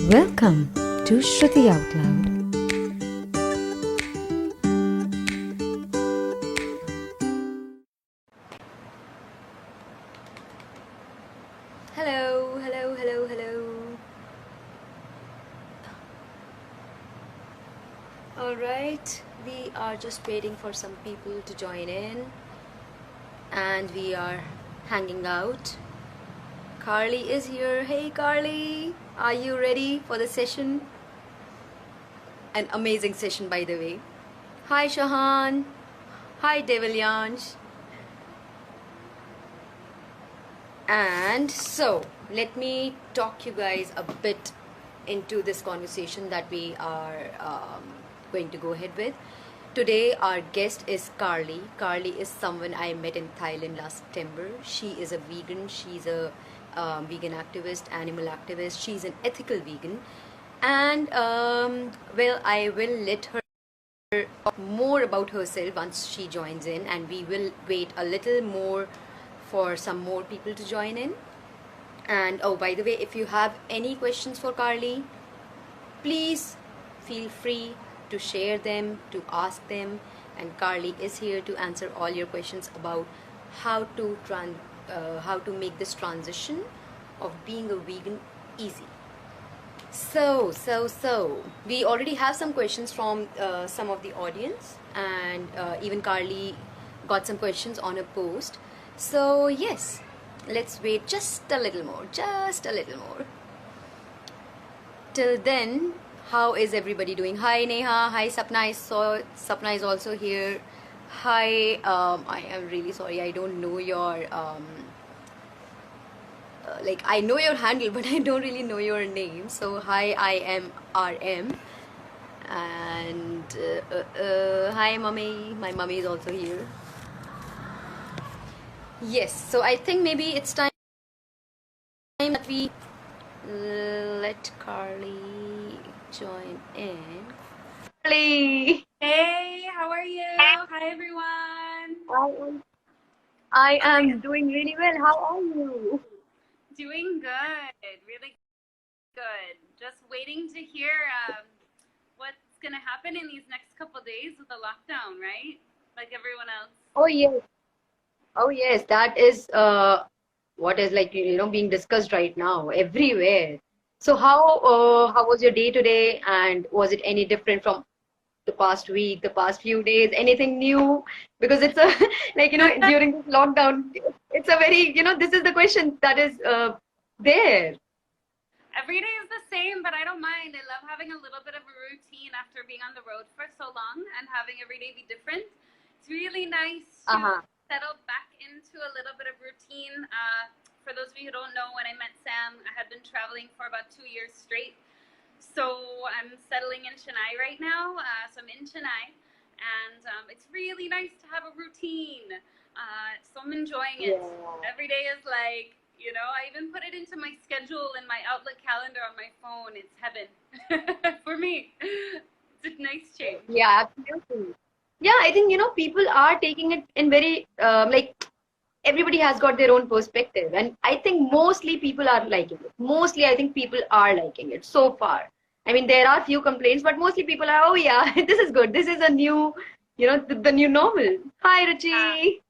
Welcome to Shruti Outloud. Hello, hello, hello, hello. Alright, we are just waiting for some people to join in and we are hanging out. Carly is here. Hey Carly, are you ready for the session? An amazing session, by the way. Hi Shahan. Hi Devalyansh. And so, let me talk you guys a bit into this conversation that we are going to go ahead with. Today, our guest is Carly. Carly is someone I met in Thailand last September. She is a vegan. She's a vegan activist, animal activist. She's an ethical vegan. And, well, I will let her talk more about herself once she joins in, and we will wait a little more for some more people to join in. And oh, by the way, if you have any questions for Carly, please feel free to share them, to ask them, and Carly is here to answer all your questions about how to make this transition of being a vegan easy. So, we already have some questions from some of the audience, and even Carly got some questions on a post. So, yes, let's wait just a little more. Till then, how is everybody doing? Hi Neha, hi Sapna, Sapna is also here. Hi, I am really sorry, I don't know your I know your handle, but I don't really know your name. So hi, I am RM, and hi, mummy. My mummy is also here. Yes. So I think maybe it's time that we let Carly join in. Carly, Hey, how are you? Hi, everyone. I am doing really well. How are you? Doing good, really good. Just waiting to hear what's going to happen in these next couple days with the lockdown, right? Like everyone else. Oh yes. Oh yes, that is what is being discussed right now everywhere. So how was your day today, and was it any different from the past week, the past few days? Anything new? Because it's a during this lockdown, it's a very this is the question that is there. Every day is the same, but I don't mind. I love having a little bit of a routine after being on the road for so long and having every day be different. It's really nice to settle back into a little bit of routine. For those of you who don't know, when I met Sam, I had been traveling for about 2 years straight. So I'm settling in Chennai right now. So I'm in Chennai, and it's really nice to have a routine. So I'm enjoying it. Yeah. Every day is like, I even put it into my schedule in my Outlook calendar on my phone. It's heaven for me. It's a nice change. Yeah, absolutely. Yeah, I think people are taking it in very everybody has got their own perspective, and I think mostly people are liking it. Mostly I think people are liking it so far. I mean, there are few complaints, but mostly people are, oh yeah, this is good, this is a new the new normal. Hi Ruchi.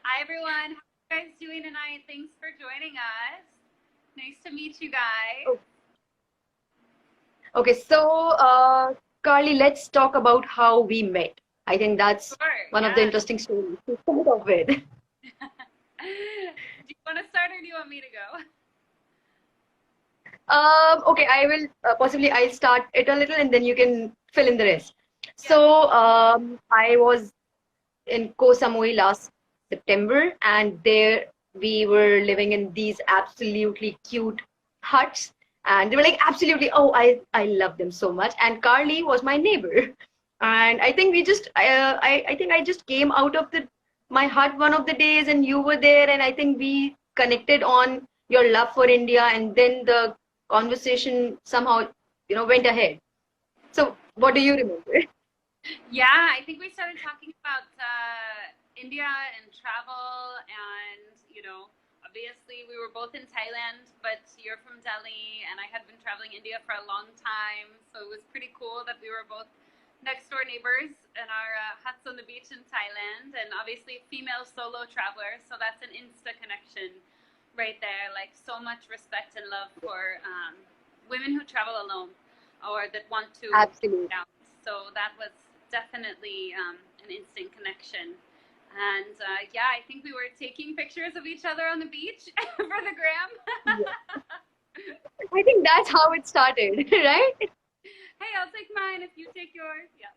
Hi everyone, how are you guys doing tonight? Thanks for joining us. Nice to meet you guys. Okay, so Carly, let's talk about how we met. I think that's one of the interesting stories to start off with. Do you want to start or do you want me to go? Okay, I will possibly I'll start it a little and then you can fill in the rest. So I was in Koh Samui last September, and there we were living in these absolutely cute huts, and they were like absolutely, oh, I love them so much. And Carly was my neighbor, and I think we just I think I just came out of the my hut one of the days, and you were there, and I think we connected on your love for India, and then the conversation somehow went ahead. So what do you remember? Yeah, I think we started talking about India and travel and, obviously, we were both in Thailand, but you're from Delhi, and I had been traveling India for a long time, so it was pretty cool that we were both next door neighbors in our huts on the beach in Thailand, and obviously female solo traveler, so that's an insta connection right there. Like, so much respect and love for women who travel alone or that want to. Absolutely. So that was definitely an instant connection. And yeah, I think we were taking pictures of each other on the beach for the gram. I think that's how it started, right? Hey, I'll take mine if you take yours. Yeah.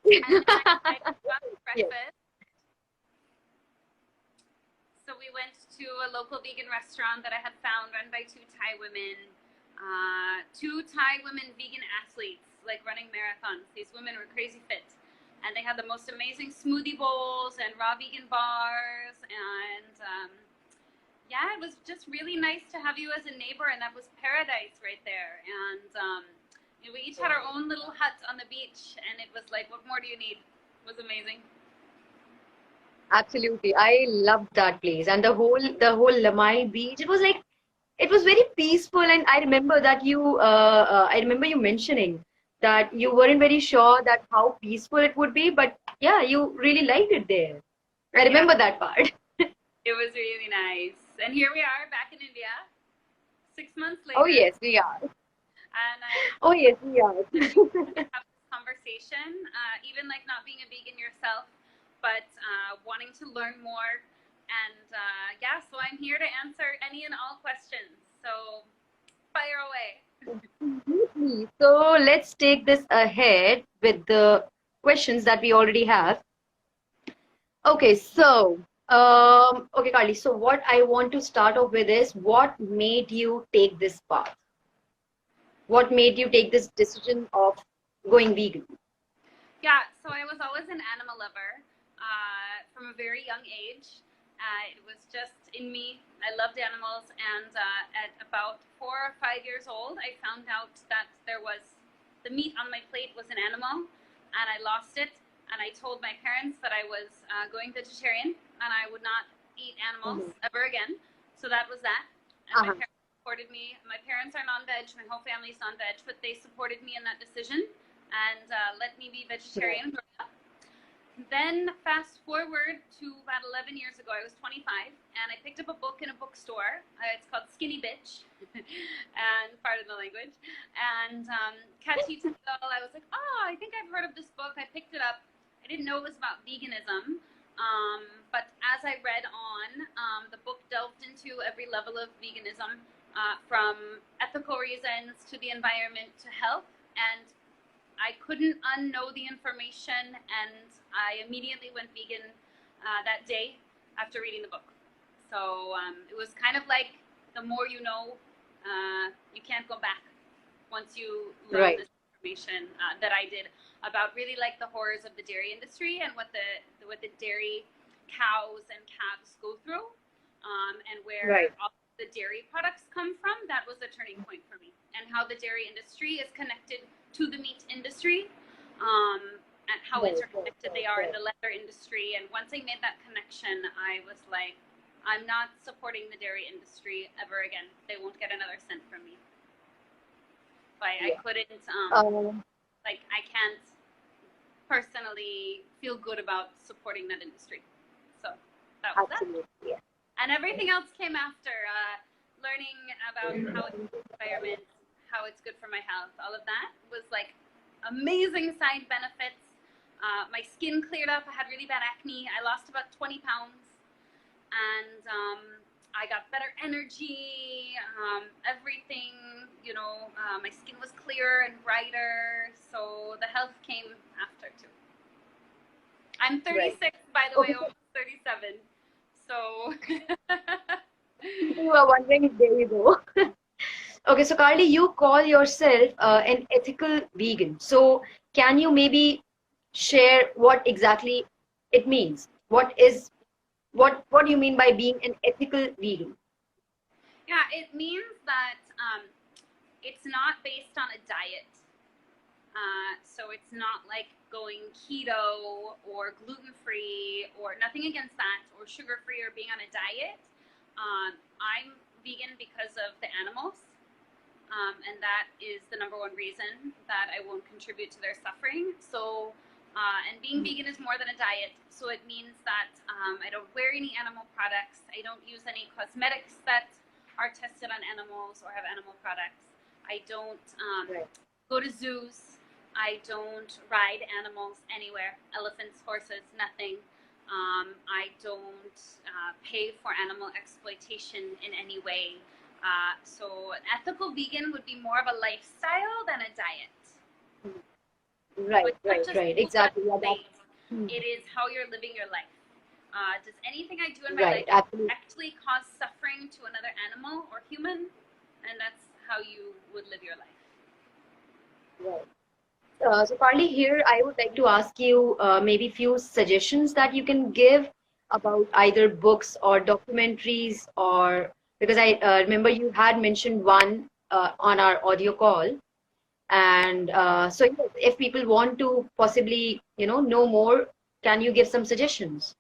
And then I got breakfast. Yes. So we went to a local vegan restaurant that I had found, run by two Thai women vegan athletes, like running marathons. These women were crazy fit. And they had the most amazing smoothie bowls and raw vegan bars. And yeah, it was just really nice to have you as a neighbor. And that was paradise right there. And we each had our own little hut on the beach. And it was like, what more do you need? It was amazing. Absolutely. I loved that place. And the whole Lamai beach, it was like, it was very peaceful. And I remember that I remember you mentioning that you weren't very sure that how peaceful it would be, but yeah, you really liked it there. I remember that part. It was really nice. And here we are back in India, 6 months later. Oh yes, we are. And oh yes, we are. have this conversation, even like not being a vegan yourself, but wanting to learn more. And yeah, so I'm here to answer any and all questions. So fire away. So let's take this ahead with the questions that we already have. Okay, so okay, Carly. So what I want to start off with is, what made you take this path? What made you take this decision of going vegan? Yeah, so I was always an animal lover from a very young age. It was just in me. I loved animals, and at about 4 or 5 years old, I found out that the meat on my plate was an animal, and I lost it. And I told my parents that I was going vegetarian, and I would not eat animals ever again. So that was that. And my parents supported me. My parents are non-veg. My whole family's non-veg, but they supported me in that decision and let me be vegetarian growing up. Then fast forward to about 11 years ago, I was 25, and I picked up a book in a bookstore. It's called Skinny Bitch, and pardon the language. And catchy title. I was like, oh, I think I've heard of this book. I picked it up. I didn't know it was about veganism, but as I read on, the book delved into every level of veganism, from ethical reasons to the environment to health, and I couldn't unknow the information, and I immediately went vegan that day after reading the book. So it was kind of like, the more you know, you can't go back once you learn this information that I did about really like the horrors of the dairy industry and what the dairy cows and calves go through, and where all the dairy products come from. That was a turning point for me, and how the dairy industry is connected to the meat industry, and how interconnected they are in the leather industry. And once I made that connection, I was like, I'm not supporting the dairy industry ever again. They won't get another cent from me. But I couldn't, I can't personally feel good about supporting that industry. So that was that. Yeah. And everything else came after, learning about how it's good for the environment, how it's good for my health. All of that was like amazing side benefits. My skin cleared up. I had really bad acne. I lost about 20 pounds, and I got better energy. Everything, my skin was clearer and brighter. So the health came after too. I'm 36, by the way, almost 37. So you are wondering, there you go. Okay, so Carly, you call yourself an ethical vegan. So can you maybe share what exactly it means? What do you mean by being an ethical vegan? Yeah, it means that it's not based on a diet. So it's not like going keto or gluten-free, or nothing against that, or sugar-free, or being on a diet. I'm vegan because of the animals, and that is the number one reason that I won't contribute to their suffering. So, and being vegan is more than a diet, so it means that I don't wear any animal products. I don't use any cosmetics that are tested on animals or have animal products. I don't go to zoos. I don't ride animals anywhere, elephants, horses, nothing. I don't pay for animal exploitation in any way. So an ethical vegan would be more of a lifestyle than a diet. Right. Exactly. It is how you're living your life. Does anything I do in my life Absolutely. actually cause suffering to another animal or human? And that's how you would live your life. Right. So Carly, here I would like to ask you maybe few suggestions that you can give about either books or documentaries, or because I remember you had mentioned one on our audio call, and so yes, if people want to possibly know more, can you give some suggestions?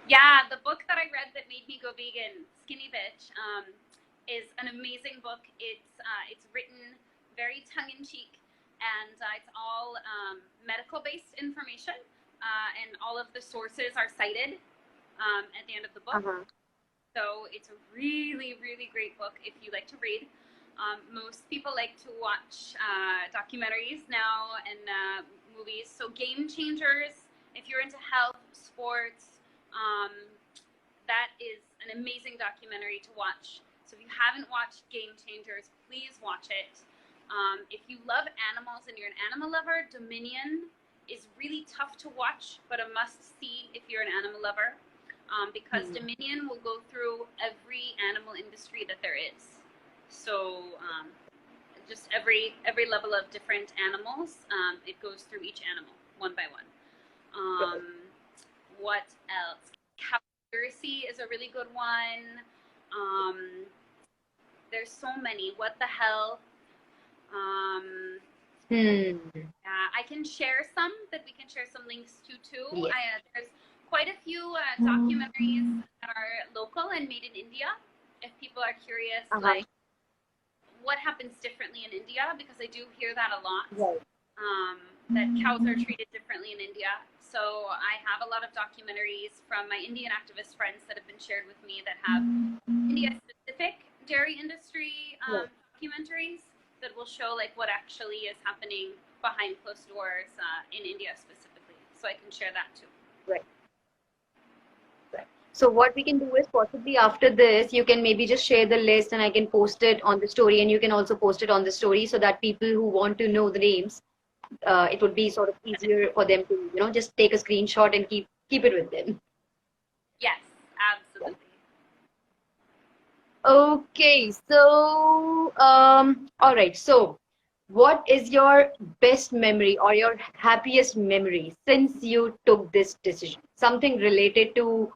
Yeah, the book that I read that made me go vegan, Skinny Bitch, is an amazing book. It's written very tongue-in-cheek, and it's all medical-based information, and all of the sources are cited at the end of the book. So it's a really, really great book if you like to read. Most people like to watch documentaries now and movies. So Game Changers, if you're into health, sports, that is an amazing documentary to watch. So if you haven't watched Game Changers, please watch it. If you love animals and you're an animal lover, Dominion is really tough to watch, but a must-see if you're an animal lover, because Dominion will go through every animal industry that there is. So just every level of different animals, it goes through each animal one by one. What else? Cowspiracy is a really good one. There's so many. What the hell? I can share some that we can share some links to too. Yes. There's quite a few documentaries that are local and made in India. If people are curious, like what happens differently in India, because I do hear that a lot. Right. That cows are treated differently in India. So I have a lot of documentaries from my Indian activist friends that have been shared with me that have India-specific dairy industry documentaries that will show like what actually is happening behind closed doors in India specifically. So I can share that too. Right. So what we can do is possibly after this, you can maybe just share the list and I can post it on the story, and you can also post it on the story so that people who want to know the names, it would be sort of easier for them to, just take a screenshot and keep it with them. Yes, absolutely. Okay, so all right. So, what is your best memory or your happiest memory since you took this decision? Something related to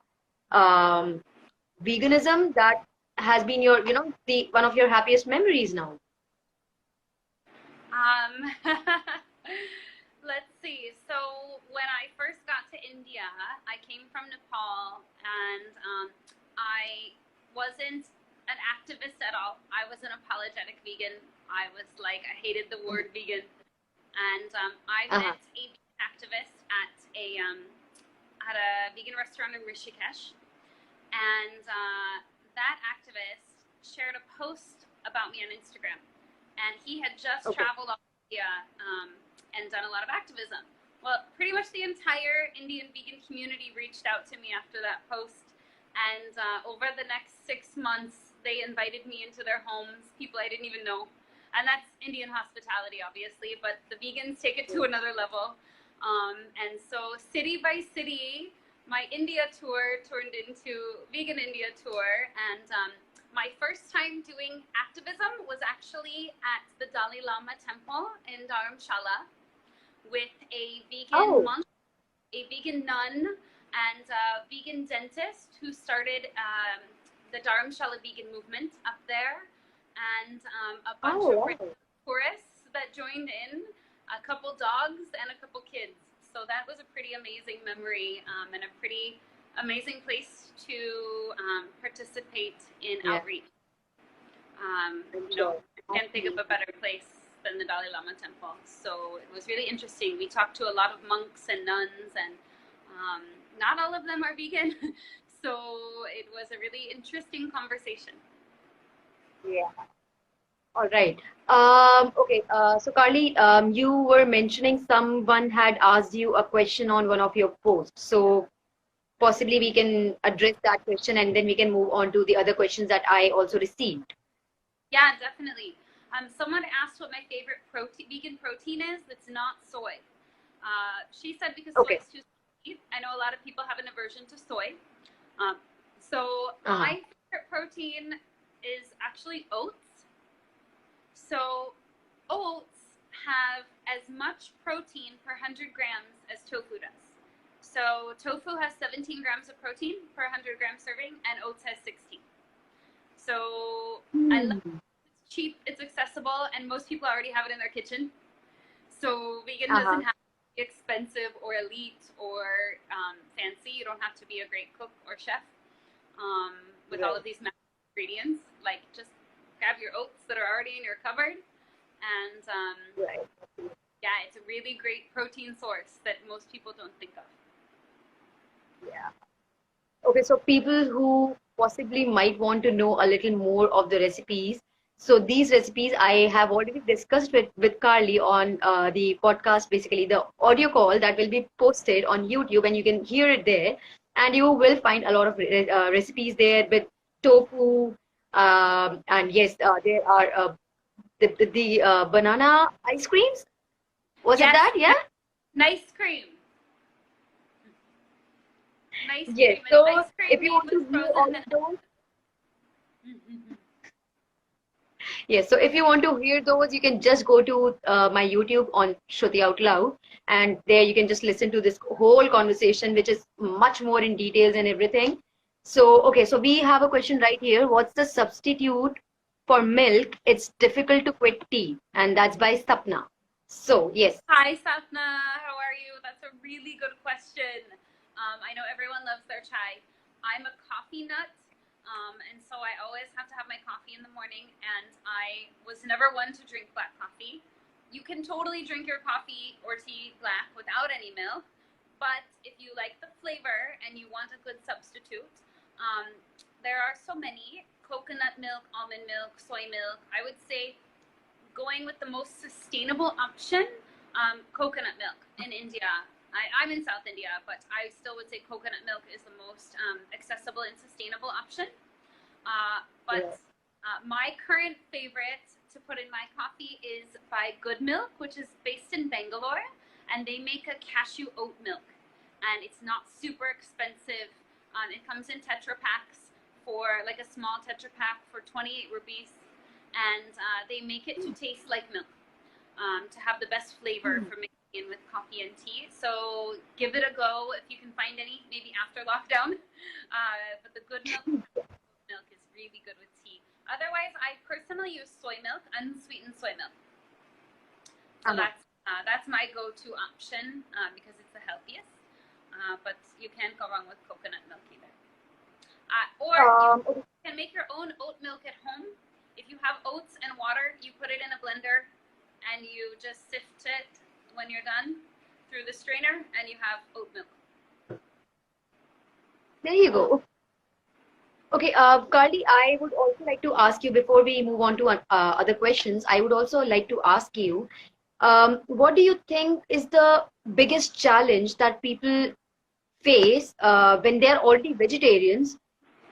veganism that has been your, the one of your happiest memories now. Let's see. So when I first got to India, I came from Nepal, and I wasn't an activist at all. I was an apologetic vegan. I was like, I hated the word vegan. And I met a vegan activist at a vegan restaurant in Rishikesh. And that activist shared a post about me on Instagram. And he had just traveled all India and done a lot of activism. Well, pretty much the entire Indian vegan community reached out to me after that post. And over the next 6 months, they invited me into their homes, people I didn't even know. And that's Indian hospitality, obviously, but the vegans take it to another level. And so city by city, my India tour turned into Vegan India tour. And my first time doing activism was actually at the Dalai Lama temple in Dharamshala with a vegan monk, a vegan nun, and a vegan dentist who started the Dharamshala vegan movement up there, and a bunch of tourists that joined in, a couple dogs and a couple kids. So that was a pretty amazing memory and a pretty amazing place to participate in outreach. I can't think of a better place than the Dalai Lama temple. So it was really interesting. We talked to a lot of monks and nuns, and not all of them are vegan. So it was a really interesting conversation. Yeah. All right. Okay. So Carly, you were mentioning someone had asked you a question on one of your posts. So possibly we can address that question and then we can move on to the other questions that I also received. Yeah, definitely. Someone asked what my favorite vegan protein is that's not soy. She said because soy is too sweet. I know a lot of people have an aversion to soy. My favorite protein is actually oats. So oats have as much protein per 100 grams as tofu does. So tofu has 17 grams of protein per 100 gram serving, and oats has 16. So I love it. It's cheap, it's accessible, and most people already have it in their kitchen. So vegan doesn't have to be expensive or elite or fancy. You don't have to be a great cook or chef with all of these ingredients. Like, just grab your oats that are already in your cupboard, and yeah, it's a really great protein source that most people don't think of. Yeah. Okay, so people who possibly might want to know a little more of the recipes. So these recipes I have already discussed with Carly on the podcast, basically the audio call that will be posted on YouTube, and you can hear it there. And you will find a lot of recipes there with tofu. And yes, there are the banana ice creams. Was it that? Yeah. Nice cream. Nice Yes. cream. So ice cream if you want to view all of those. Yes, so if you want to hear those, you can just go to my YouTube on Shruti Outloud, and there you can just listen to this whole conversation, which is much more in details and everything. So, okay, so we have a question right here. What's the substitute for milk? It's difficult to quit tea, and that's by Sapna. So, yes. Hi, Sapna. How are you? That's a really good question. I know everyone loves their chai. I'm a coffee nut. And so I always have to have my coffee in the morning, and I was never one to drink black coffee. You can totally drink your coffee or tea black without any milk, but if you like the flavor and you want a good substitute, there are so many: coconut milk, almond milk, soy milk. I would say going with the most sustainable option, coconut milk in India. I'm in South India, but I still would say coconut milk is the most accessible and sustainable option. My current favorite to put in my coffee is by Good Milk, which is based in Bangalore, and they make a cashew oat milk, and it's not super expensive. It comes in Tetra packs for like a small Tetra pack for 28 rupees, and they make it to taste like milk, to have the best flavor for mixing in with coffee and tea. So give it a go if you can find any, maybe after lockdown. But the Good milk is really good with tea. Otherwise, I personally use soy milk, unsweetened soy milk. So that's my go-to option because it's the healthiest. But you can't go wrong with coconut milk either. You can make your own oat milk at home. If you have oats and water, you put it in a blender and you just sift it when you're done through the strainer, and you have oat milk. There you go. Okay, Carly, I would also like to ask you, before we move on to other questions, I would also like to ask you, what do you think is the biggest challenge that people face when they're already vegetarians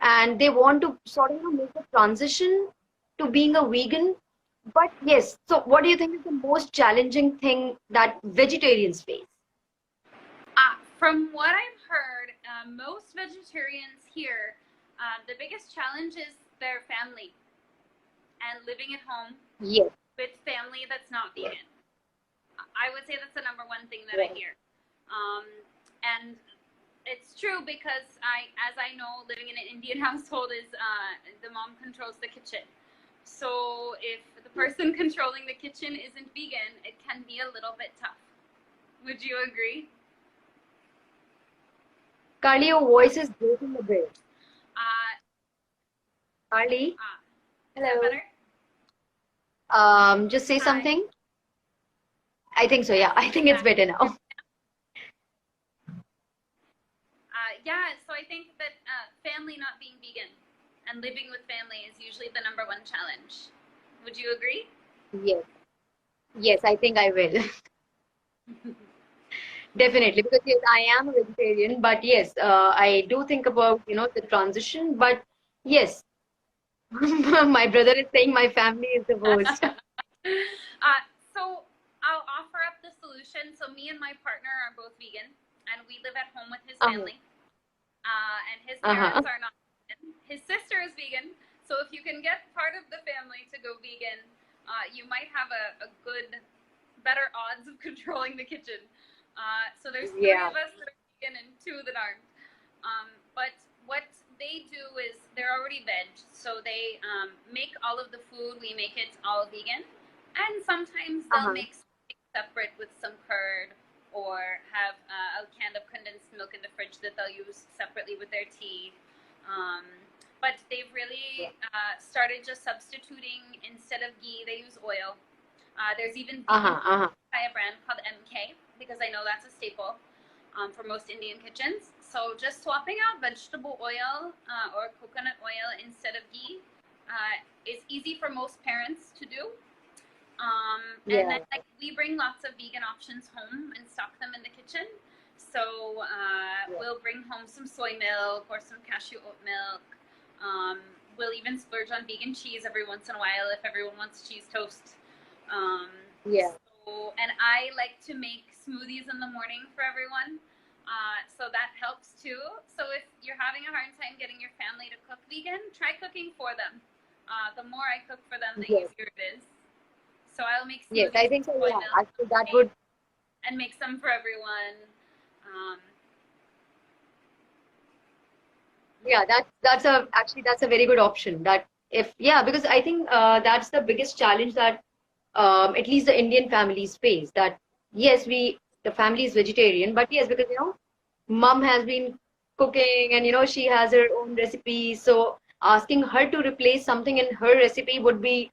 and they want to sort of make the transition to being a vegan? But yes, so what do you think is the most challenging thing that vegetarians face? From what I've heard, most vegetarians here, the biggest challenge is their family and living at home with family that's not vegan. I would say that's the number one thing that I hear. And it's true because as I know, living in an Indian household is the mom controls the kitchen. So if the person controlling the kitchen isn't vegan, it can be a little bit tough. Would you agree? Carly, your voice is breaking a bit. Carly, Is that hello. better? Just say Hi. something. I think so. Yeah, I think it's better now. Yeah, so I think that family not being vegan and living with family is usually the number one challenge. Would you agree? Yes, yes, I think I will. Definitely, because yes, I am a vegetarian, but yes, I do think about, the transition. But yes, my brother is saying my family is the worst. So I'll offer up the solution. So me and my partner are both vegan, and we live at home with his family. And his parents are not vegan. His sister is vegan. So if you can get part of the family to go vegan, you might have a better odds of controlling the kitchen. So there's three of us that are vegan and two that aren't. But what they do is they're already veg, so they make all of the food. We make it all vegan, and sometimes they'll make something separate with some curd, or have a can of condensed milk in the fridge that they'll use separately with their tea. But they've really started just substituting, instead of ghee, they use oil. There's even vegan by a brand called MK, because I know that's a staple for most Indian kitchens. So just swapping out vegetable oil or coconut oil instead of ghee is easy for most parents to do. And then we bring lots of vegan options home and stock them in the kitchen. So we'll bring home some soy milk or some cashew oat milk. We'll even splurge on vegan cheese every once in a while if everyone wants cheese toast. And I like to make smoothies in the morning for everyone. So that helps too. So if you're having a hard time getting your family to cook vegan, try cooking for them. The more I cook for them, the easier it is. So I'll make smoothies. Yes, I think so. Yeah, actually, that would. And make some for everyone. Yeah, that's a very good option. Because I think that's the biggest challenge that at least the Indian families face. That yes, the family is vegetarian, but yes, because mom has been cooking and she has her own recipes, so asking her to replace something in her recipe would be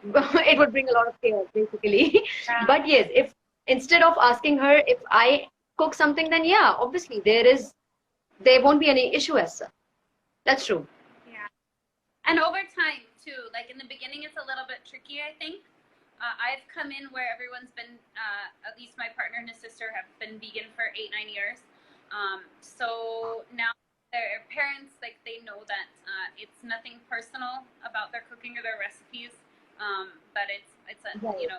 it would bring a lot of chaos basically. But yes, if instead of asking her if I cook something, then yeah, obviously there won't be any issue as such. That's true. Yeah. And over time too, like in the beginning it's a little bit tricky, I think. I've come in where everyone's been, at least my partner and his sister have been vegan for 8-9 years. So now their parents, like, they know that it's nothing personal about their cooking or their recipes, but it's a thing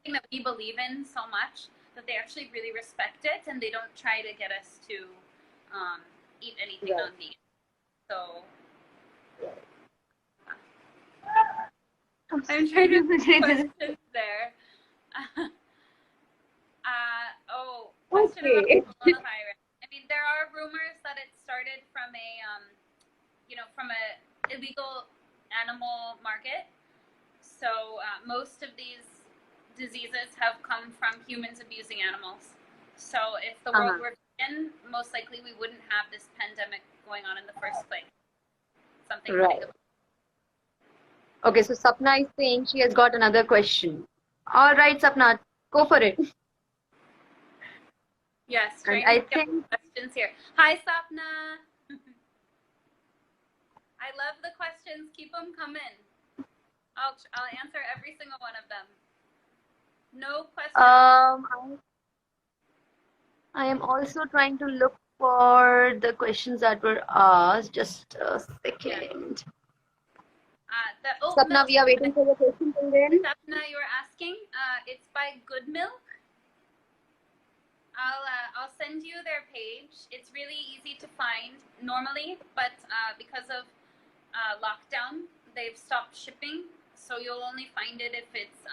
that we believe in so much that they actually really respect it, and they don't try to get us to eat anything non-vegan. So I'm trying to put questions there. Question about coronavirus. I mean, there are rumors that it started from a illegal animal market. So most of these diseases have come from humans abusing animals. So if the world were vegan, most likely we wouldn't have this pandemic going on in the first place. Something to think about. Okay, so Sapna is saying she has got another question. All right, Sapna, go for it. Yes, trying to get questions here. Hi, Sapna. I love the questions. Keep them coming. I'll answer every single one of them. No questions. I am also trying to look for the questions that were asked. Just a second. Sapna, we are waiting for your question till then. Sapna, you were asking. It's by Good Milk. I'll send you their page. It's really easy to find normally, but because of lockdown, they've stopped shipping. So you'll only find it if it's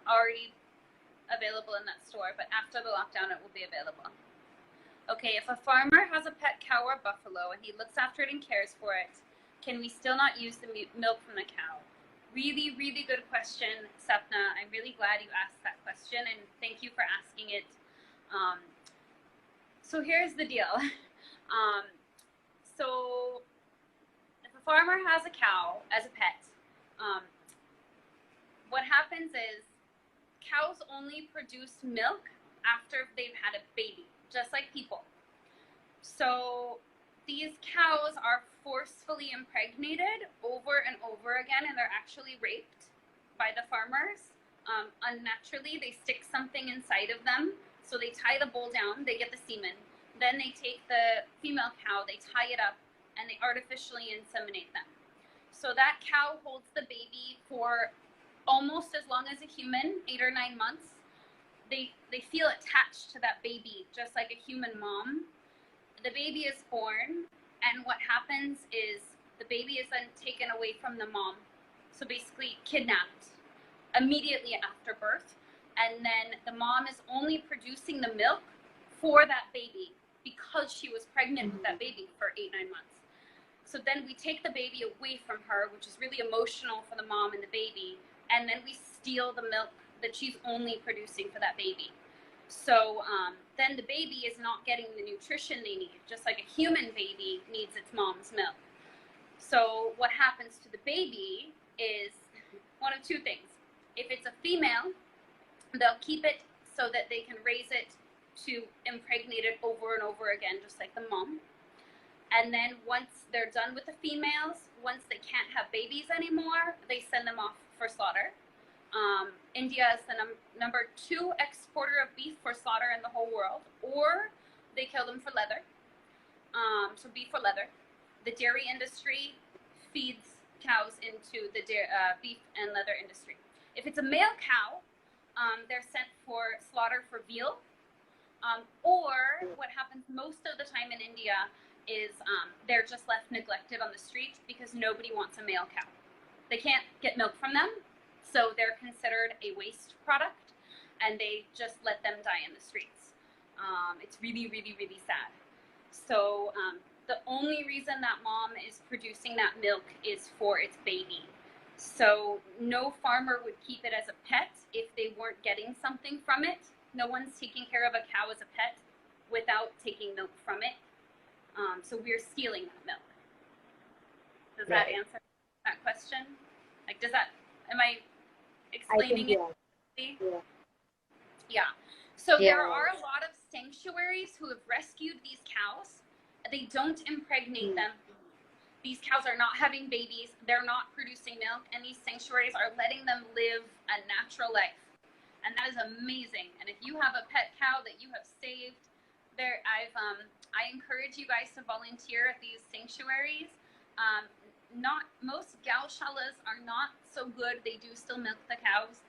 already available in that store. But after the lockdown, it will be available. Okay, if a farmer has a pet cow or buffalo and he looks after it and cares for it, can we still not use the milk from the cow? Really, really good question, Sapna. I'm really glad you asked that question, and thank you for asking it. So here's the deal. So if a farmer has a cow as a pet, what happens is cows only produce milk after they've had a baby, just like people. So these cows are forcefully impregnated over and over again, and they're actually raped by the farmers. Unnaturally, they stick something inside of them. So they tie the bull down, they get the semen. Then they take the female cow, they tie it up, and they artificially inseminate them. So that cow holds the baby for almost as long as a human, 8 or 9 months. They feel attached to that baby, just like a human mom. The baby is born, and what happens is the baby is then taken away from the mom. So basically kidnapped immediately after birth. And then the mom is only producing the milk for that baby because she was pregnant with that baby for 8, 9 months. So then we take the baby away from her, which is really emotional for the mom and the baby, and then we steal the milk that she's only producing for that baby. So then the baby is not getting the nutrition they need, just like a human baby needs its mom's milk. So what happens to the baby is one of two things. If it's a female, they'll keep it so that they can raise it to impregnate it over and over again, just like the mom. And then once they're done with the females, once they can't have babies anymore, they send them off for slaughter. India is the number 2 exporter of beef for slaughter in the whole world, or they kill them for leather. So beef for leather. The dairy industry feeds cows into the beef and leather industry. If it's a male cow, they're sent for slaughter for veal, or what happens most of the time in India is they're just left neglected on the street because nobody wants a male cow. They can't get milk from them, so they're considered a waste product, and they just let them die in the streets. It's really, really, really sad. So the only reason that mom is producing that milk is for its baby. So no farmer would keep it as a pet if they weren't getting something from it. No one's taking care of a cow as a pet without taking milk from it. So we're stealing that milk. Does that answer that question? Like, am I explaining it? Yeah. So there are a lot of sanctuaries who have rescued these cows. They don't impregnate them. These cows are not having babies. They're not producing milk. And these sanctuaries are letting them live a natural life. And that is amazing. And if you have a pet cow that you have saved, I encourage you guys to volunteer at these sanctuaries. Most gaushalas are not so good. They do still milk the cows,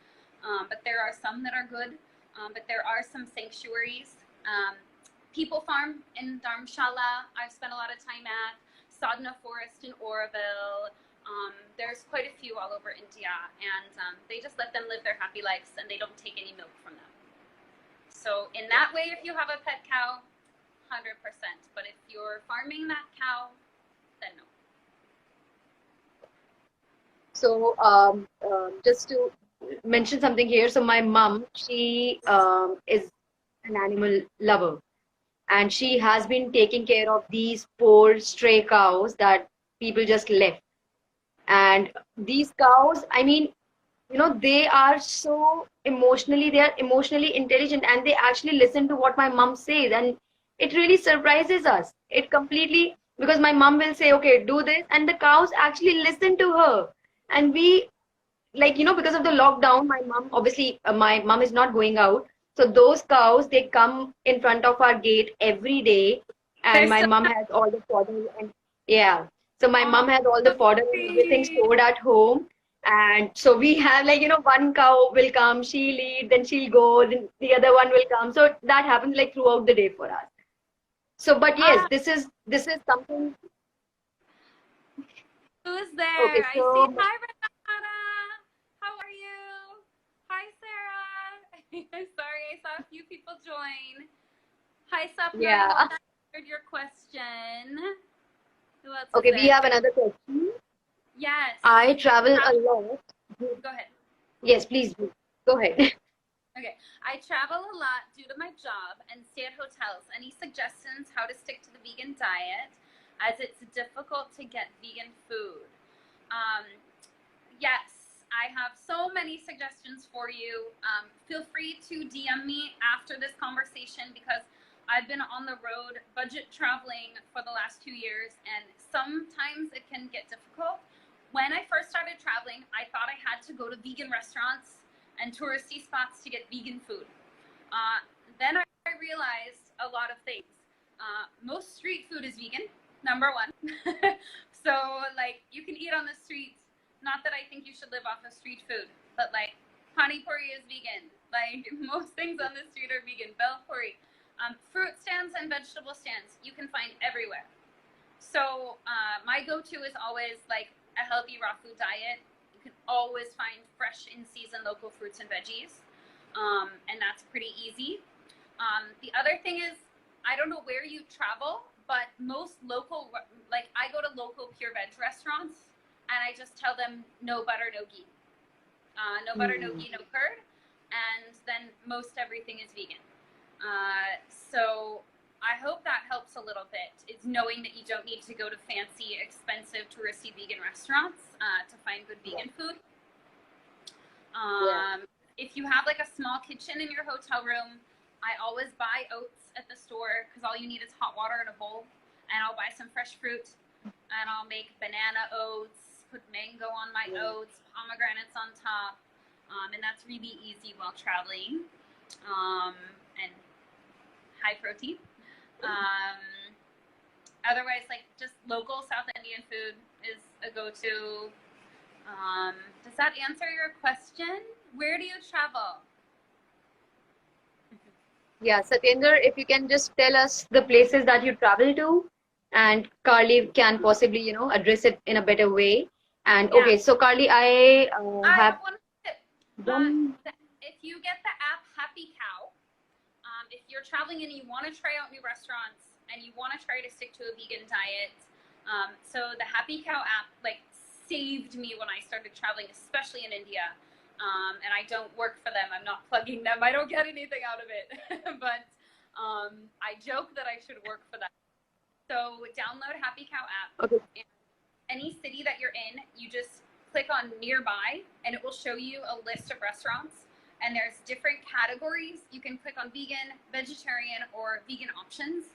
but there are some that are good. But there are some sanctuaries. People Farm in Dharamshala, I've spent a lot of time at. Sadhana Forest in Oroville. There's quite a few all over India, and they just let them live their happy lives, and they don't take any milk from them. So in that way, if you have a pet cow, 100%. But if you're farming that cow, then no. So just to mention something here, so my mom, she is an animal lover, and she has been taking care of these poor stray cows that people just left. And these cows, I mean, they are emotionally intelligent, and they actually listen to what my mom says, and it really surprises us. It completely, because my mom will say, okay, do this, and the cows actually listen to her. And we, because of the lockdown, my mom is not going out. So those cows, they come in front of our gate every day, and my mom has all the fodder, and so my mom has all the fodder and everything stored at home. And so we have one cow will come, she'll eat, then she'll go, then the other one will come. So that happens throughout the day for us. So, but yes, this is something. Who's there? Okay, so I see. Hi, Renata. How are you? Hi, Sarah. Sorry, I saw a few people join. Hi, Sapna. Yeah. I answered your question. Who else? Okay, we have another question. Yes. I travel a lot. Go ahead. Yes, please do. Go ahead. Okay, I travel a lot due to my job and stay at hotels. Any suggestions how to stick to the vegan diet as it's difficult to get vegan food? Um, yes, I have so many suggestions for you. Feel free to DM me after this conversation because I've been on the road budget traveling for the last 2 years, and sometimes it can get difficult. When I first started traveling, I thought I had to go to vegan restaurants and touristy spots to get vegan food. Then I realized a lot of things. Most street food is vegan, number one. So, like, you can eat on the streets. Not that I think you should live off of street food, but like, pani puri is vegan. Like, most things on the street are vegan. Bel puri. Fruit stands and vegetable stands you can find everywhere. So my go-to is always like a healthy raw food diet. You can always find fresh in season local fruits and veggies, and that's pretty easy. The other thing is, I don't know where you travel, but most local, like I go to local pure veg restaurants, and I just tell them no butter, no ghee, no butter, no ghee, no curd, and then most everything is vegan. So I hope that helps a little bit. It's knowing that you don't need to go to fancy, expensive, touristy vegan restaurants to find good vegan food. If you have like a small kitchen in your hotel room, I always buy oats at the store because all you need is hot water and a bowl. And I'll buy some fresh fruit and I'll make banana oats, put mango on my oats, pomegranates on top. And that's really easy while traveling. And high protein. Otherwise, like just local South Indian food is a go-to. Does that answer your question? Where do you travel? Yeah, Satyendra, if you can just tell us the places that you travel to, and Carly can possibly, address it in a better way. And Yeah. okay, so Carly, I have want to tip. one. If you get the app Happy Cow, if you're traveling and you want to try out new restaurants and you want to try to stick to a vegan diet, so the Happy Cow app like saved me when I started traveling, especially in India. And I don't work for them. I'm not plugging them. I don't get anything out of it. But I joke that I should work for them. So download Happy Cow app. Okay. Any city that you're in, you just click on nearby and it will show you a list of restaurants. And there's different categories. You can click on vegan, vegetarian, or vegan options.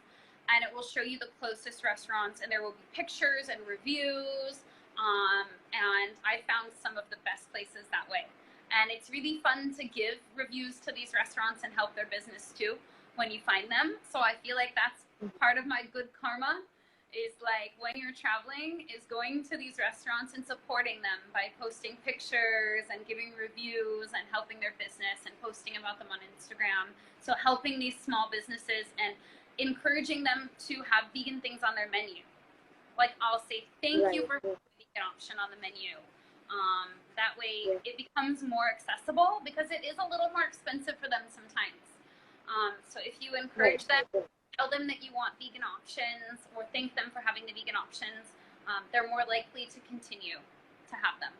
And it will show you the closest restaurants. And there will be pictures and reviews. And I found some of the best places that way. And it's really fun to give reviews to these restaurants and help their business too when you find them. So I feel like that's part of my good karma is like when you're traveling is going to these restaurants and supporting them by posting pictures and giving reviews and helping their business and posting about them on Instagram. So helping these small businesses and encouraging them to have vegan things on their menu. Like I'll say, thank you for putting the vegan option on the menu. That way it becomes more accessible because it is a little more expensive for them sometimes. So if you encourage them, tell them that you want vegan options or thank them for having the vegan options, they're more likely to continue to have them.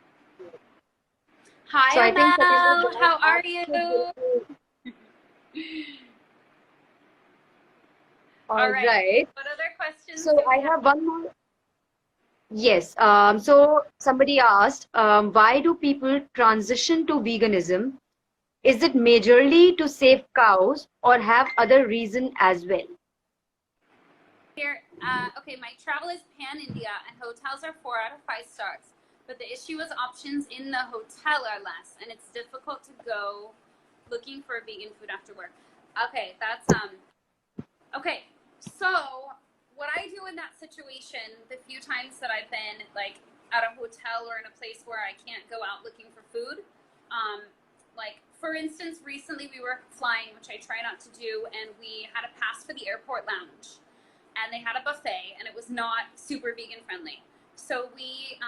Hi, So I think Mel. How are you? All right. What other questions? So I have one more. Yes. So somebody asked, why do people transition to veganism? Is it majorly to save cows or have other reason as well? Here, okay, my travel is pan-India and hotels are 4 out of 5 stars. But the issue is options in the hotel are less and it's difficult to go looking for vegan food after work. Okay, that's, okay, so what I do in that situation, the few times that I've been like at a hotel or in a place where I can't go out looking for food, like for instance, recently we were flying, which I try not to do, and we had a pass for the airport lounge and they had a buffet and it was not super vegan friendly. So we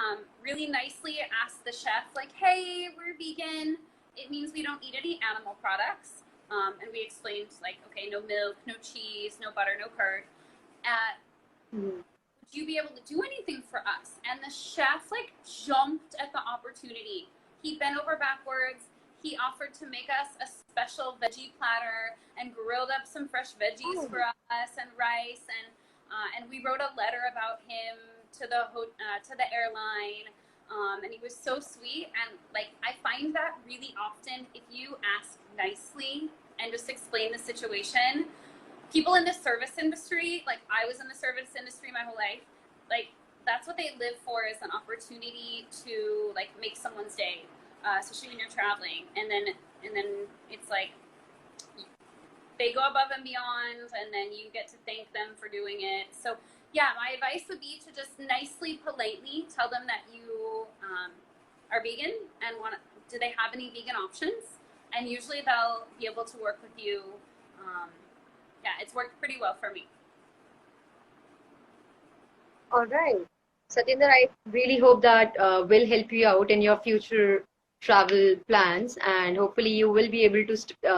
really nicely asked the chef, like, hey, we're vegan. It means we don't eat any animal products. And we explained, like, okay, no milk, no cheese, no butter, no curd. Would you be able to do anything for us? And the chef, like, jumped at the opportunity. He bent over backwards. he offered to make us a special veggie platter and grilled up some fresh veggies for us and rice, and we wrote a letter about him to the airline, and he was so sweet. And like, I find that really often, if you ask nicely and just explain the situation, people in the service industry, like I was in the service industry my whole life, like that's what they live for, is an opportunity to like make someone's day, especially when you're traveling. And then it's like they go above and beyond, and then you get to thank them for doing it. So yeah, my advice would be to just nicely, politely tell them that you are vegan and do they have any vegan options? And usually they'll be able to work with you. Yeah, it's worked pretty well for me. All right. Satinder, I really hope that will help you out in your future travel plans, and hopefully you will be able to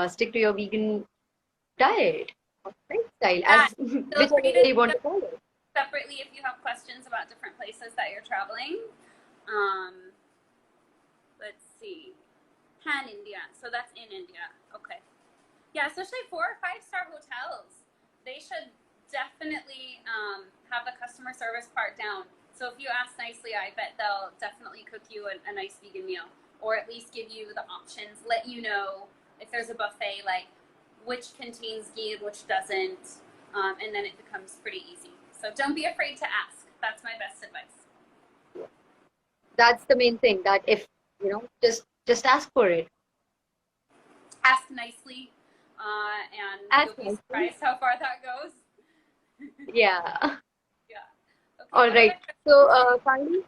stick to your vegan diet or lifestyle, as whichever you want to call it. Separately, if you have questions about different places that you're traveling. Let's see. Pan India. So that's in India. Okay. Yeah, especially 4 or 5 star hotels. They should definitely have the customer service part down. So if you ask nicely, I bet they'll definitely cook you a nice vegan meal, or at least give you the options, let you know if there's a buffet, like which contains ghee and which doesn't, and then it becomes pretty easy. So don't be afraid to ask. That's my best advice. That's the main thing, that if, just ask for it. Ask nicely, and you'll be surprised how far that goes. Yeah. Yeah. Okay, all right. So, finally.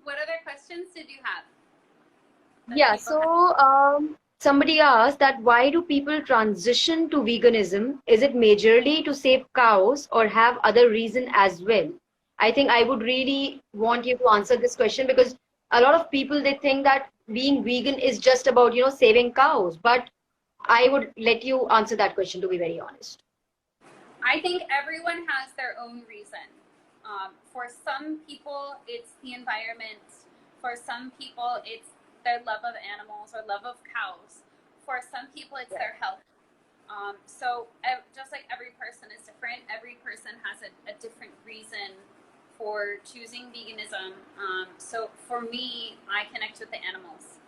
What other questions did you have? Yeah, so somebody asked that why do people transition to veganism? Is it majorly to save cows or have other reason as well? I think I would really want you to answer this question, because a lot of people, they think that being vegan is just about, saving cows. But I would let you answer that question, to be very honest. I think everyone has their own reason. For some people, it's the environment. For some people, it's their love of animals or love of cows. For some people, it's their health. So just like every person is different, every person has a different reason for choosing veganism. So for me, I connect with the animals.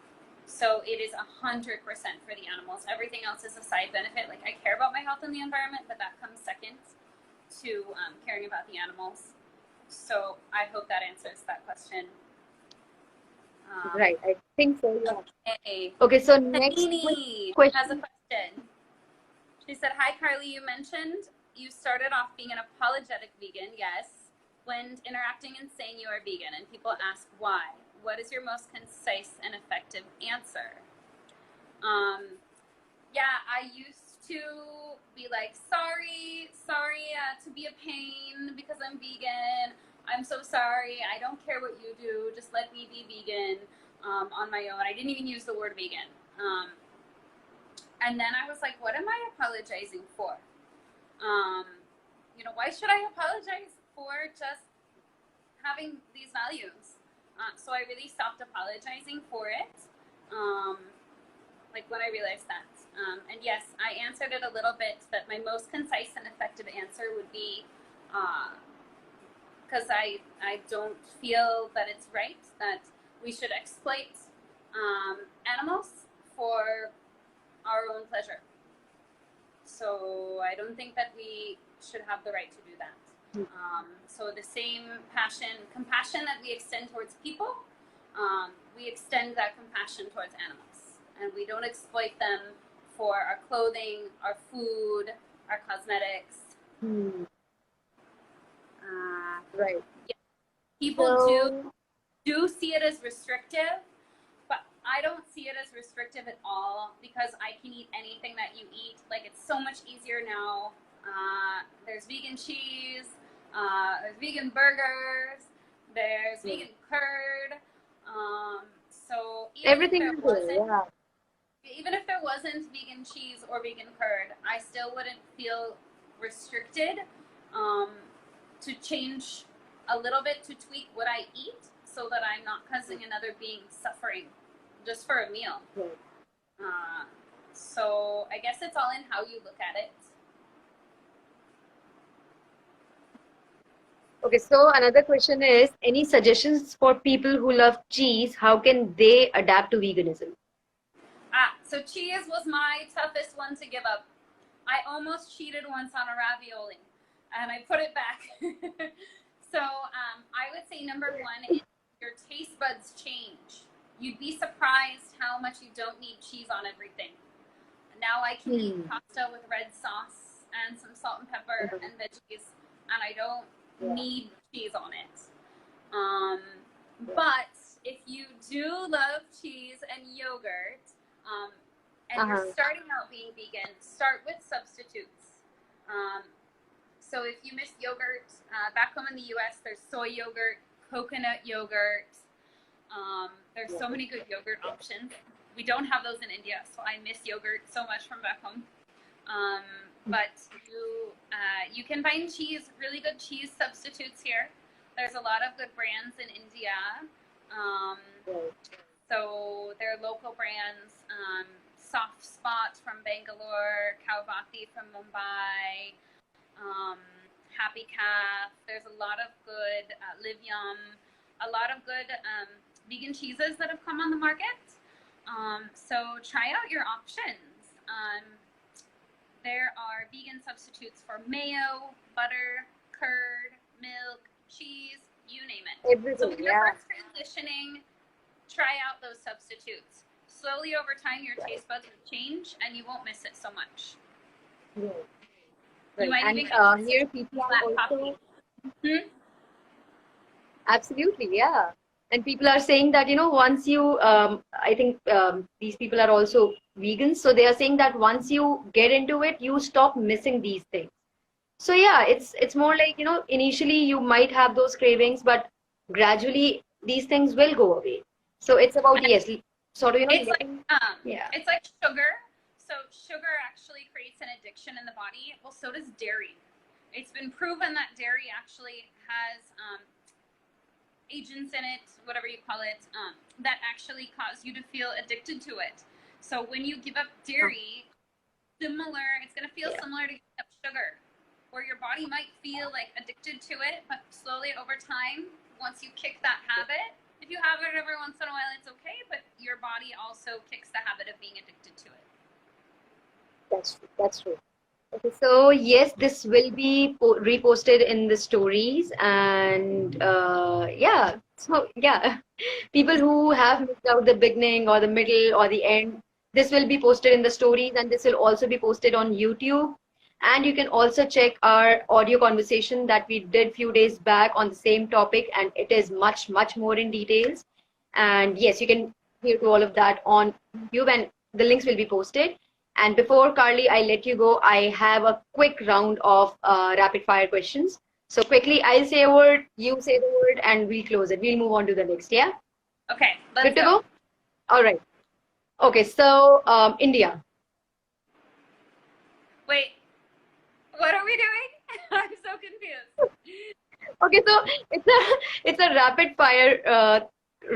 So it is 100% for the animals. Everything else is a side benefit. Like, I care about my health and the environment, but that comes second to caring about the animals. So I hope that answers that question. Right, I think so, yeah. Okay, so next question has a question. She said, hi, Carly, you mentioned you started off being an apologetic vegan, yes, when interacting and saying you are vegan, and people ask why. What is your most concise and effective answer? Yeah, I used to be like, sorry to be a pain because I'm vegan. I'm so sorry. I don't care what you do. Just let me be vegan on my own. I didn't even use the word vegan. And then I was like, what am I apologizing for? Why should I apologize for just having these values? So I really stopped apologizing for it, like when I realized that. And yes, I answered it a little bit, but my most concise and effective answer would be, because I don't feel that it's right that we should exploit animals for our own pleasure. So I don't think that we should have the right to do that. So the same compassion that we extend towards people, we extend that compassion towards animals, and we don't exploit them for our clothing, our food, our cosmetics. Right. Yeah. People do see it as restrictive, but I don't see it as restrictive at all, because I can eat anything that you eat. Like, it's so much easier now. There's vegan cheese, there's vegan burgers, there's vegan curd. So even if there wasn't vegan cheese or vegan curd, I still wouldn't feel restricted to change a little bit, to tweak what I eat so that I'm not causing another being suffering just for a meal. So I guess it's all in how you look at it. Okay, so another question is, any suggestions for people who love cheese? How can they adapt to veganism? So cheese was my toughest one to give up. I almost cheated once on a ravioli, and I put it back. So I would say number one is your taste buds change. You'd be surprised how much you don't need cheese on everything. Now I can eat pasta with red sauce and some salt and pepper and veggies, and I don't need cheese on it. But if you do love cheese and yogurt, and you're starting out being vegan, start with substitutes. So if you miss yogurt, back home in the US, there's soy yogurt, coconut yogurt. There's so many good yogurt options. We don't have those in India, so I miss yogurt so much from back home. But you can find cheese, really good cheese substitutes here. There's a lot of good brands in India. So there are local brands, Soft Spot from Bangalore, Kavati from Mumbai, Happy Calf. There's a lot of good Live Yum, a lot of good vegan cheeses that have come on the market. So try out your options. There are vegan substitutes for mayo, butter, curd, milk, cheese, you name it. Everything, so when you're first transitioning, try out those substitutes. Slowly over time, your taste buds will change and you won't miss it so much. Right. And here people are also... Absolutely, yeah. And people are saying that, once you, I think these people are also vegans. So they are saying that once you get into it, you stop missing these things. So yeah, it's more like, initially you might have those cravings, but gradually these things will go away. So it's about, yes, sort of, it's it's like sugar. So sugar actually creates an addiction in the body. Well, so does dairy. It's been proven that dairy actually has agents in it, whatever you call it, that actually cause you to feel addicted to it. So when you give up dairy, it's going to feel similar to giving up sugar, where your body might feel like addicted to it, but slowly over time, once you kick that habit, if you have it every once in a while, it's okay, but your body also kicks the habit of being addicted to it. That's true. Okay, so yes, this will be reposted in the stories, and people who have missed out the beginning or the middle or the end, this will be posted in the stories, and this will also be posted on YouTube. And you can also check our audio conversation that we did few days back on the same topic, and it is much, much more in details. And yes, you can hear to all of that on YouTube, and the links will be posted. And before, Carly, I let you go, I have a quick round of rapid fire questions. So quickly, I'll say a word, you say the word, and we'll close it. We'll move on to the next, yeah? Okay, let's Good to go? All right. Okay, so India. Wait, what are we doing? I'm so confused. Okay, so it's a rapid fire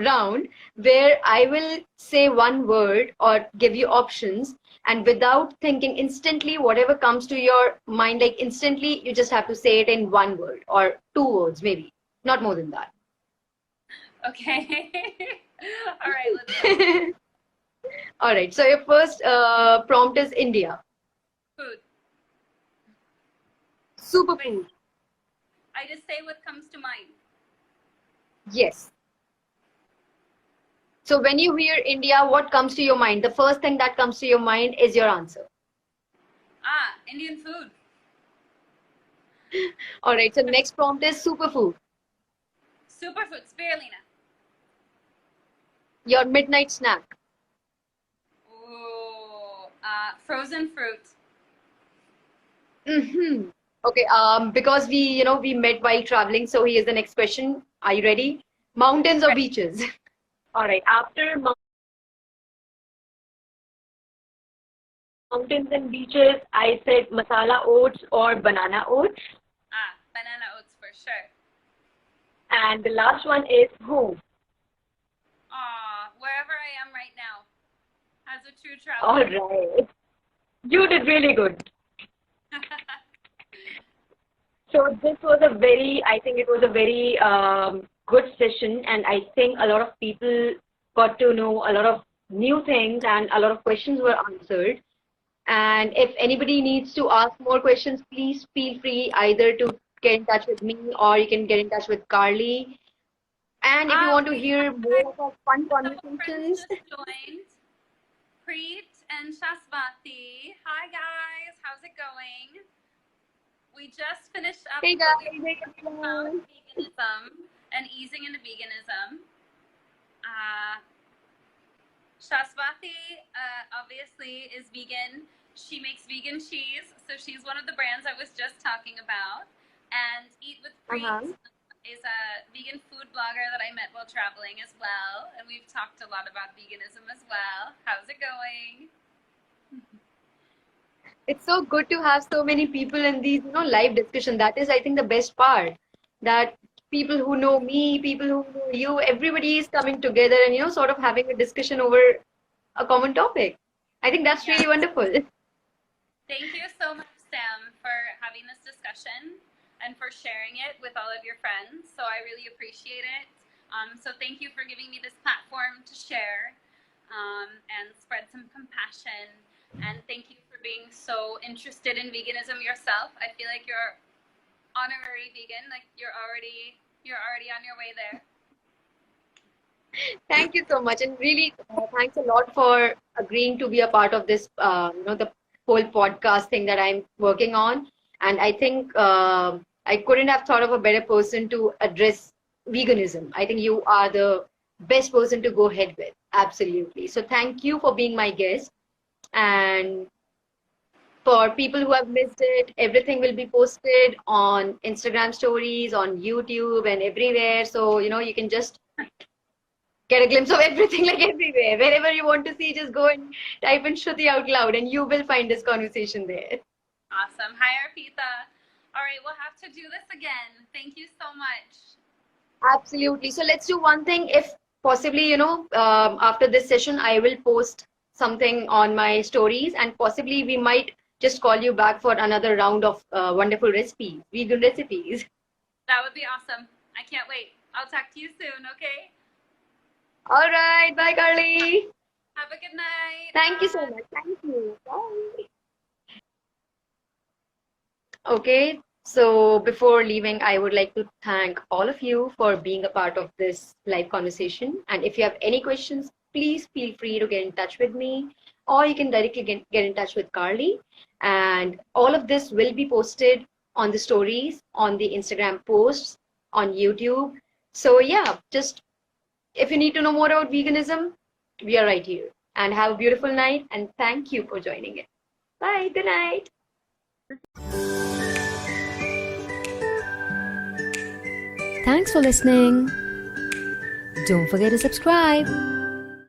round where I will say one word or give you options, and without thinking instantly, whatever comes to your mind, like instantly, you just have to say it in one word or two words, maybe, not more than that. Okay. All right, let's go. All right, so your first prompt is India. Food. Superfood. I just say what comes to mind. Yes. So when you hear India, what comes to your mind? The first thing that comes to your mind is your answer. Indian food. All right, so next prompt is superfood. Superfood, spirulina. Your midnight snack. Ooh, frozen fruit. Mm-hmm. Okay, because we met while traveling, so here's the next question. Are you ready? Mountains or beaches? All right, after mountains and beaches, I said masala oats or banana oats. Banana oats for sure. And the last one is home. Wherever I am right now. as a true All traveler. right. You did really good. So this was I think it was a very good session, and I think a lot of people got to know a lot of new things, and a lot of questions were answered. And if anybody needs to ask more questions, please feel free either to get in touch with me or you can get in touch with Carly. And if you want to We hear have more of our fun a couple friends conversations, just joined. Preet and Shasvati. Hi guys, how's it going? We just finished up hey what we guys, were hey talking about everyone. veganism and easing into veganism. Shasvati obviously is vegan. She makes vegan cheese, so she's one of the brands I was just talking about. And Eat with Preet is a vegan food blogger that I met while traveling as well, and we've talked a lot about veganism as well. How's it going? It's so good to have so many people in these, live discussion. That is, I think, the best part. That people who know me, people who know you, everybody is coming together and, sort of having a discussion over a common topic. I think that's Yeah. really wonderful. Thank you so much, Sam, for having this discussion and for sharing it with all of your friends. So I really appreciate it. So thank you for giving me this platform to share and spread some compassion. And thank you for being so interested in veganism yourself. I feel like you're honorary vegan, like you're already on your way there. Thank you so much, and really thanks a lot for agreeing to be a part of this, the whole podcast thing that I'm working on. And I think I couldn't have thought of a better person to address veganism. I think you are the best person to go ahead with. Absolutely. So thank you for being my guest. And for people who have missed it, everything will be posted on Instagram stories, on YouTube, and everywhere. So, you can just get a glimpse of everything like everywhere. Wherever you want to see, just go and type in Shruti Out Loud and you will find this conversation there. Awesome. Hi, Arpita. All right, we'll have to do this again. Thank you so much. Absolutely. So let's do one thing. If possibly, after this session, I will post something on my stories and possibly we might just call you back for another round of wonderful recipes, vegan recipes. That would be awesome. I can't wait. I'll talk to you soon, okay? All right. Bye, Carly. Have a good night. Thank you so much. Thank you. Bye. Okay. So before leaving, I would like to thank all of you for being a part of this live conversation. And if you have any questions, please feel free to get in touch with me or you can directly get in touch with Carly. And all of this will be posted on the stories, on the Instagram posts, on YouTube. So yeah, just if you need to know more about veganism, we are right here. And have a beautiful night and thank you for joining it. Bye. Good night. Thanks for listening. Don't forget to subscribe.